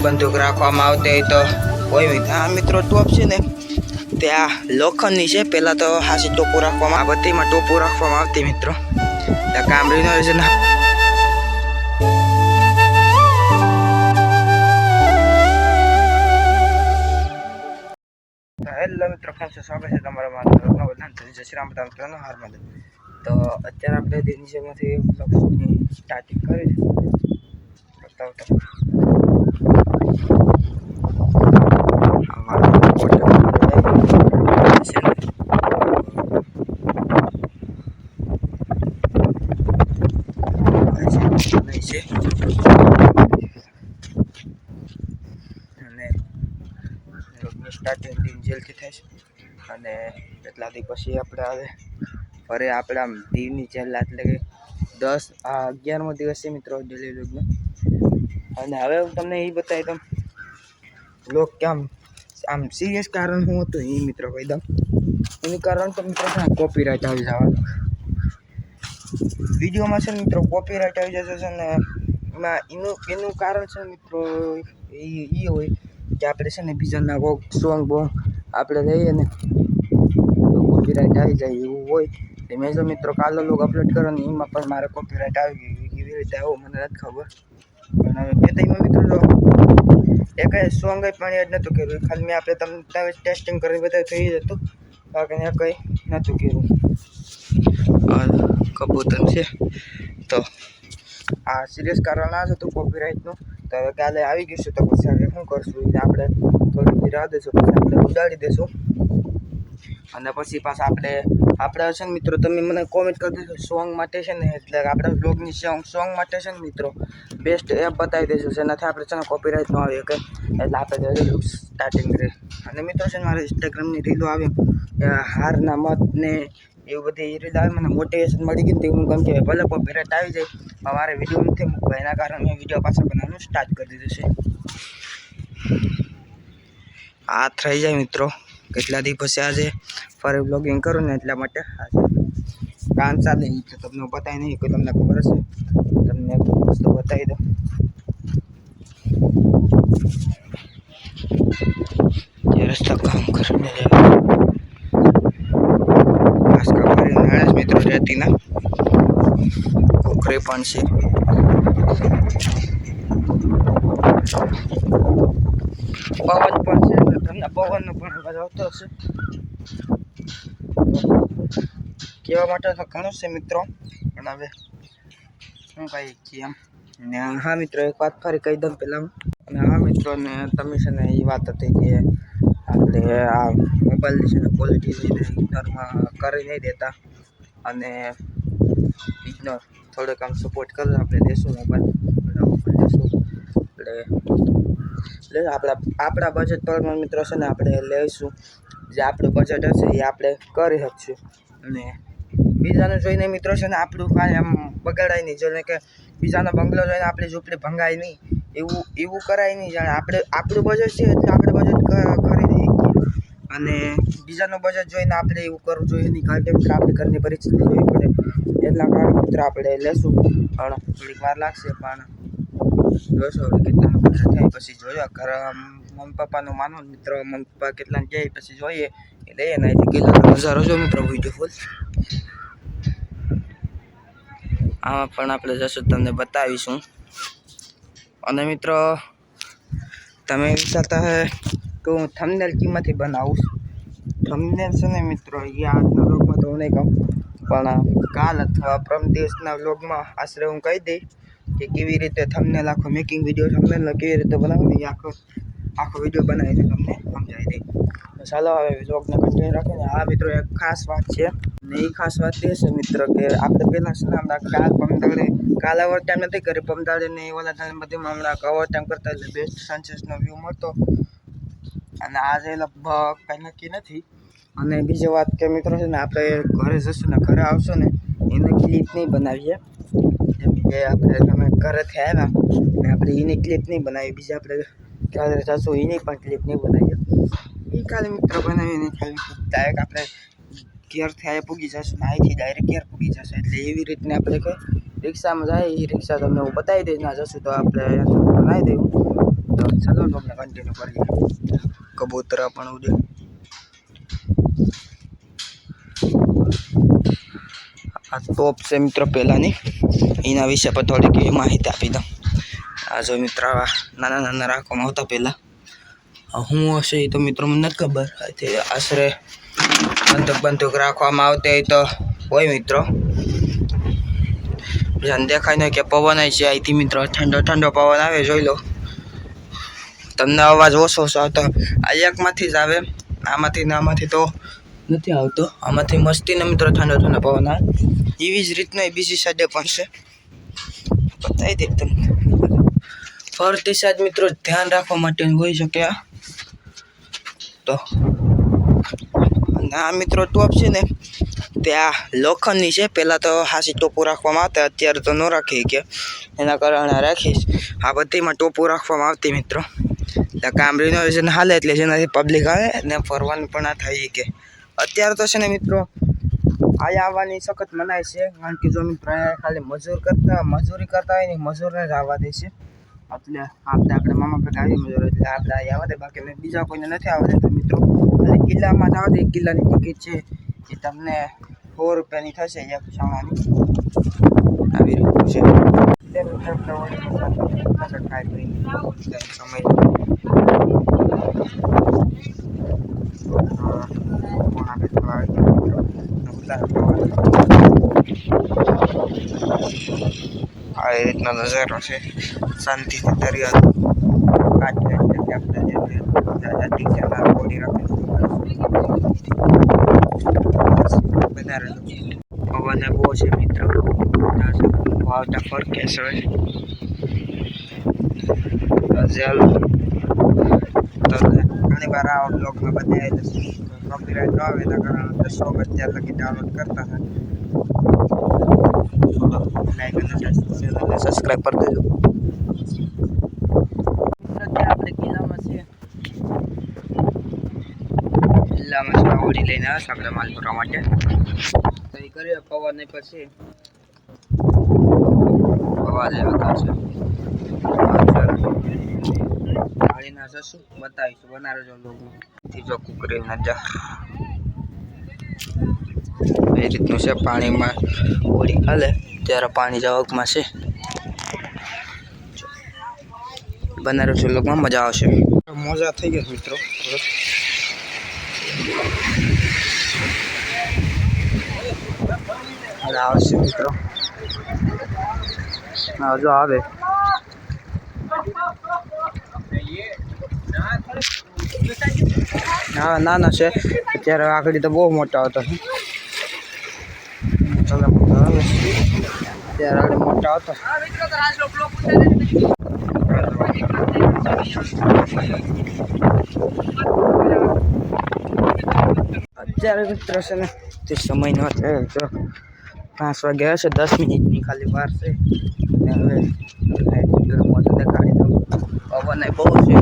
બંદૂક રાખવામાં આવતી હોય તો કોઈ આ મિત્રો ટોપ છે ને ત્યાં લોખંડની છે. પહેલાં તો હાસી ટોપું રાખવામાં આ બધીમાં ટોપું રાખવામાં આવતી મિત્રો. ત્યાં કામ રિનોવેશન હેલો મિત્રો, કેમ છો? સ્વાગત છે તમારા મારા જય શ્રી રામ મિત્રોનો હારમાં. તો અત્યારે આપણે દિનચર્યામાંથી બ્લોગ્સની સ્ટાર્ટિંગ કરી બતાવતો છે અને સ્ટાર્ટિંગ દિન જેલથી થાય છે અને એટલા દી પછી આપણે આવે ફરે આપણે આમ દીવની જેલ એટલે કે 11મો દિવસ છે મિત્રો ડેલી વ્લોગનો. અને હવે હું તમને એ બતાવી દઉં લોક કેમ આમ સિરિયસ કારણ શું હતું એ મિત્રો કહી દઉં. એનું કારણ તો મિત્રો કોપીરાઇટ આવી જવાનું વિડીયોમાં છે મિત્રો, કોપીરાઇટ આવી જશે છે ને એમાં એનું કારણ છે મિત્રો એ હોય કે આપણે છે ને બીજાના કોક સોંગ બોંગ આપણે લઈએ ને તો કોપીરાઇટ આવી જાય એવું હોય. મેં જો મિત્રો કાલે લોગ અપલોડ કરો ને એમાં પણ મારે કોપીરાઇટ આવી ગઈ. કેવી રીતે આવું મને નથી ખબર, પણ હવે બેતાઈમાં મિત્રો જો એક સોંગ પણ એડ નહોતું કર્યું. ખાલી મેં આપણે તમને ટેસ્ટિંગ કરીને બતાવ્યું થઈ જ હતું, બાકી કંઈ નહોતું કર્યું. કબૂતર છે તો આ સિરિયસ કારણ આ જ હતું કોપીરાઇટનું. તો હવે કાલે આવી ગયું છે તો પછી હવે શું કરશું એને આપણે થોડીક રાહ દઈશું, પછી આપણે ઉડાડી દઈશું. અને પછી પાછા આપણે છે ને મિત્રો તમે મને કોમેન્ટ કરી દેશો સોંગ માટે છે ને, એટલે આપણા બ્લોગની સોંગ માટે છે ને મિત્રો બેસ્ટ એપ બતાવી દઈશું જેનાથી આપણે છે ને કોપીરાઇટ ન આવે કે એટલે આપણે રીલ સ્ટાર્ટિંગ કરીએ. અને મિત્રો છે ને મારે ઇન્સ્ટાગ્રામની રીલો આવે હારના મત ને એવું બધી રીલ આવે, મને મોટિવેશન મળી ગઈ ને હું ગમ કે ભલે કોપીરાઇટ આવી જાય પણ મારે વિડીયો નથી મૂકવા, એના કારણે મેં વિડીયો પાછા બનાવવાનું સ્ટાર્ટ કરી દીધું છે. આ થઈ જાય મિત્રો કેટલા દી પછી આજે ફરી બ્લોગિંગ કરું ને એટલા માટે આજે કામ ચાલે એટલે તમને બતાવી નહીં, કોઈ તમને ખબર હશે તમને એક વસ્તુ બતાવી દો. જે રસ્તા કામ કરીને મિત્રો રહેતીના કોકરે પણ છે. પવન પણ છે એટલે તમને પવનનો પણ અવાજ આવતો હશે. કહેવા માટે તો ઘણું છે મિત્રો, પણ હવે શું કહી છીએ એમ. ને હા મિત્રો એક વાત ફરી કહી દઉં પહેલાં. અને હા મિત્રો ને તમે છે ને એ વાત હતી કે આપણે આ મોબાઈલની છે ને ક્વોલિટી લઈને ઇગ્નોરમાં કરી નહીં દેતા, અને ઇગ્નોર થોડોક આમ સપોર્ટ કરો આપણે દેશું મોબાઈલ દેશું એટલે આપણા બજેટ પર મિત્રો છે ને આપણે લઈશું. જે આપણું બજેટ હશે એ આપણે કરી શકશું. અને બીજાનું જોઈને મિત્રો છે ને આપણું કાંઈ આમ બગાડાય નહીં, જોઈને કે બીજાનો બંગલો જોઈને આપણી ઝૂંપડી ભંગાય નહીં એવું કરાય નહીં. જાણે આપણું બજેટ છે એટલે આપણે બજેટ ખરીદી અને બીજાનું બજેટ જોઈને આપણે એવું કરવું જોઈએ નહીં, કારણ કે મિત્ર આપણી ઘરની પરિસ્થિતિ જોવી પડે. એટલા કારણે મિત્ર આપણે લેશું, પણ થોડીક વાર લાગશે. પણ જોશો હવે કેટલાનું બજેટ થાય પછી જોયો. ઘર મમ્મી પપ્પાનું માનો મિત્રો, મમ્મી પપ્પા કેટલાને જાય પછી જોઈએ એ લઈએ ને. અહીંથી કિલ્લાનો નજારો જો મિત્રો બ્યુટીફુલ. આમાં પણ આપણે જશું તમને બતાવીશું. અને મિત્રો તમે વિચારતા હે કે હું થંબનેલ કિંમતથી બનાવું. થંબનેલ છે ને મિત્રો એ આજના વ્લોગમાં તો હું નહીં કહું, પણ કાલ અથવા પરમ દિવસના વ્લોગમાં આશરે હું કહી દઈ કે કેવી રીતે થંબનેલ આખો મેકિંગ વિડીયો થંબનેલનો કેવી રીતે બનાવવું એ આખો વિડીયો બનાવીને તમને સમજાવી દઈ. ચાલો હવે વ્લોગને કન્ટિન્યુ રાખીને. હા મિત્રો એક ખાસ વાત છે ને એ ખાસ વાત એ છે મિત્રો કે આપણે પહેલાં છે ને હમણાં કાલ ઓવર ટાઈમ નથી કરી, પમદાડે ને ઓલા ટાઈમ બધીમાં હમણાં ઓવર ટાઈમ કરતા એટલે બેસ્ટ સનસેટનો વ્યૂ મળતો. અને આજે લગભગ કંઈ નક્કી નથી. અને બીજી વાત કે મિત્રો છે ને આપણે ઘરે જશું ને ઘરે આવશો ને એને ક્લિપ નહીં બનાવીએ, જેમ કે આપણે તમે ઘરેથી આવ્યા ને આપણે એની ક્લિપ નહીં બનાવી, બીજી આપણે ઘરે જશું એની પણ ક્લિપ નહીં બનાવીએ. એ ખાલી મિત્ર બનાવીને ખાલી ડાયરેક્ટ આપણે ઘેરથી અહીંયા પૂગી જશું ને અહીંથી ડાયરેક્ટ ઘેર પૂગી જશે. એટલે એવી રીતને આપણે કંઈ રિક્ષામાં જાય એ રિક્ષા તમને હું બતાવી દઈશ. ના જશું તો આપણે બનાવી દઉં તો ચાલો તમને કન્ટિન્યુ કરીએ. કબૂતરા પણ ઉડે. આ ટોપ છે મિત્રો પહેલાંની, એના વિશે પણ થોડીક માહિતી આપી દઉં. આ જો મિત્ર નાના નાના રાખવામાં આવતા પહેલાં, હું હશે એ તો મિત્રો મને નથી ખબર. આશરે બંદૂક રાખવામાં આવતી હોય તો હોય મિત્રો. જેને દેખાય નહીં કે પવન છે અહીંથી મિત્રો, ઠંડો ઠંડો પવન આવે, જોઈ લો. તમને અવાજ ઓછો આવતો આ એકમાંથી જ આવે, આમાંથી ને આમાંથી તો નથી આવતો. આમાંથી મસ્તીને મિત્રો ઠંડો ઠંડો પવન આવે. એવી જ રીતના બીજી સાઈડે પણ છે, બતાવી દે તમને. ફરતી સાઈડ મિત્રો ધ્યાન રાખવા માટે હોઈ શકે. તો આ મિત્રો ટોપ છે ને ત્યાં લોખંડની છે. પહેલાં તો હાસી ટોપું રાખવામાં આવતા, અત્યારે તો ન રાખી કે એના કારણે રાખીશ. આ બધીમાં ટોપું રાખવામાં આવતી મિત્રો. એટલે કામ રિનોવેશન હાલે એટલે જેનાથી પબ્લિક આવે ને ફરવાનું પણ ના થાય કે. અત્યારે તો છે ને મિત્રો અહીંયા આવવાની સખત મનાય છે, કારણ કે જો મિત્રો ખાલી મજૂરી કરતા હોય ને મજૂરને જ આવવા દે છે. એટલે આપણે મામા પાસે આવી મજૂર, એટલે આપણે અહીં આવવા દે, બાકી મેં બીજા કોઈને નથી આવવા દેતા મિત્રો. એટલે કિલ્લામાં જ આવવા દે. કિલ્લાની ટિકિટ છે એ તમને 100 રૂપિયાની થશે, એક જણાની. આવી રીતનું છે. આ રીતનો નજારો છે. શાંતિથી દરિયા કાંઠે આપણે બોડી રાખે વધારે પવન બહુ છે મિત્રો. વાવટા ફરકે છે. ઘણી વાર આ બ્લોગમાં બતાવે કોપીરાઇટ ન આવે એના કારણે 100 અત્યાર લગી ડાઉનલોડ કરતા હતા. લાઈક અને ચેનલને સબસ્ક્રાઈબ કરી દેજો. આપણે કિલ્લામાં છીએ. કિલ્લામાં ઓડી લઈને આવે છે આપણે માલ ભરવા માટે. તો એ કરીએ પવન પછી હવા લેવા છે. ગાડીના જશું બતાવીશું, બનાવે જો લોગમાં. ત્રીજો કુકરી નજાર એ રીતનું છે. પાણીમાં હોડી હાલે ત્યારે પાણી જવાકમાં છે. બનાવે છે લોગમાં, મજા આવશે. મોજા થઈ ગયા મિત્રો. આવશે મિત્રો, જો આવે. હા નાના છે અત્યારે, આગળ તો બહુ મોટા આવતા છે. ત્યારે આગળ મોટા આવતા. અત્યારે મિત્ર છે ને તે સમયનો છે, જો 5 વાગે હશે, 10 મિનિટની ખાલી વાર છે. હવે મોટો દેખાડી દઉં. પવન બહુ છે.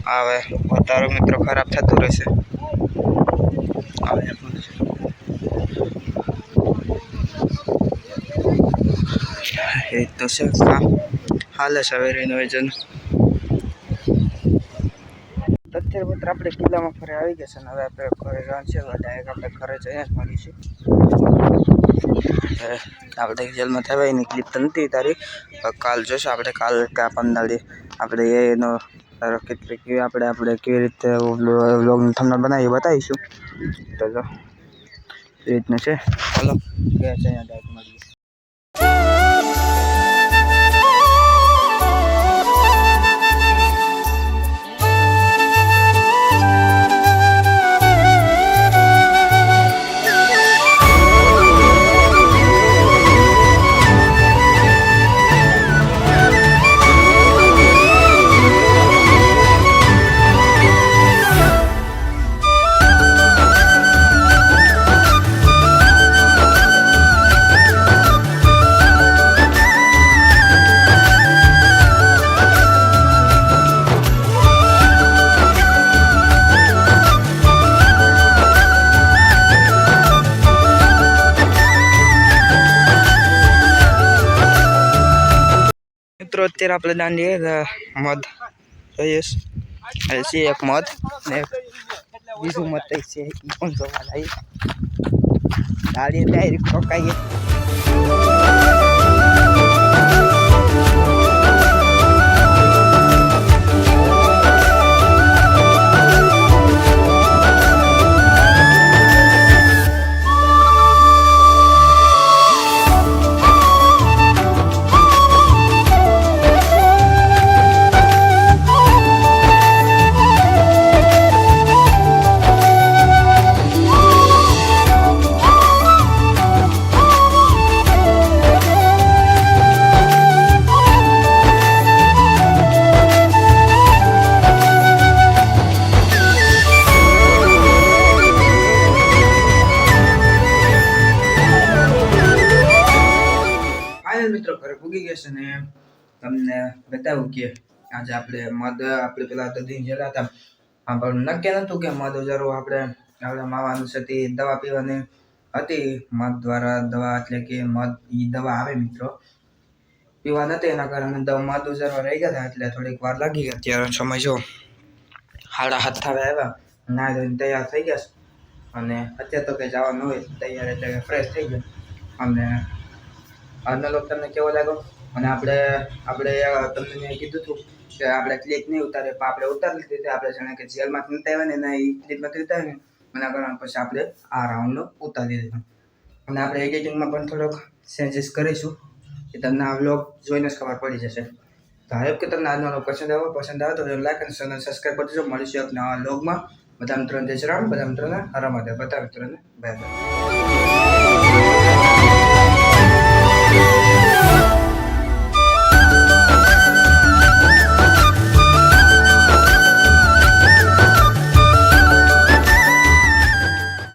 હવે વધારે મિત્રો ખરાબ થતું રહેશે. એ તો છે કામ હાલે છે હવે રિનોવેશન. અત્યારે મિત્ર આપણે કિલ્લામાં ફરે આવી ગયા છે ને હવે આપણે ઘરે જવાનું છે. ડાયરેક્ટ આપણે ઘરે જઈને જ મળીશું. આપણે જેલમાં થવાય એની ક્લિપ તો નથી તારી, કાલ જોશું આપણે. કાલ કે 15 દી આપણે એનો કેટલી આપણે કેવી રીતે વ્લોગનું થંબનેલ બનાવી બતાવીશું. તો જો એ રીતનું છે. ચાલો ગયા છે અહીંયા ડાયરેક્ટ મળીએ. મિત્રો અત્યારે આપણે દાંડીએ મધ જોઈએ છે એક મધ ને બીજું મધ છે એ પણ જોવા લાવીએ દાંડીએ ડાયરેક્ટ પકાઈએ મિત્રો ઘરે પૂગી ગયા છે ને તમને બતાવું કે આજે આપણે મધ આપણે પેલા તો દિન જેલા હતા પણ નક્કી નતું કે મધ ઉજારો આપણે માવાનું છે તે દવા પીવાની હતી મધ દ્વારા દવા એટલે કે મધ ઈ દવા આવે મિત્રો પીવા નથી એના કારણે મધ ઉજારો રહી ગયા હતા એટલે થોડીક વાર લાગી અત્યારે સમય જો 7:30 થવા આવ્યા ના ધોઈને તૈયાર થઈ ગયા અને અત્યારે તો કંઈ જવાનું હોય તૈયાર એટલે ફ્રેશ થઈ ગયો અને આજનો લોક તમને કેવો લાગ્યો અને આપણે તમને કીધું હતું કે આપણે ક્લિપ નહીં ઉતારે પણ આપણે ઉતારી લીધી આપણે જાણે કે જેલમાંથી નથી આવ્યા ને એના એ ક્લિપમાંથી ઉતારી ને એના કારણે પછી આપણે આ રાઉન્ડનો ઉતારી દીધો અને આપણે એડિટિંગમાં પણ થોડોક ચેન્જીસ કરીશું કે તમને આ વ્લોગ જોઈને જ ખબર પડી જશે તો આઈ હોપ કે તમને આજનો વ્લોગ પસંદ આવે તો લાઈક અને ચેનલ સબસ્ક્રાઈબ કરી દેજો મળીશું એક નવા વ્લોગમાં બધા મિત્રોને જય શ્રી રામ બધા મિત્રોને હર મહાદેવ બધા મિત્રોને બાય બાય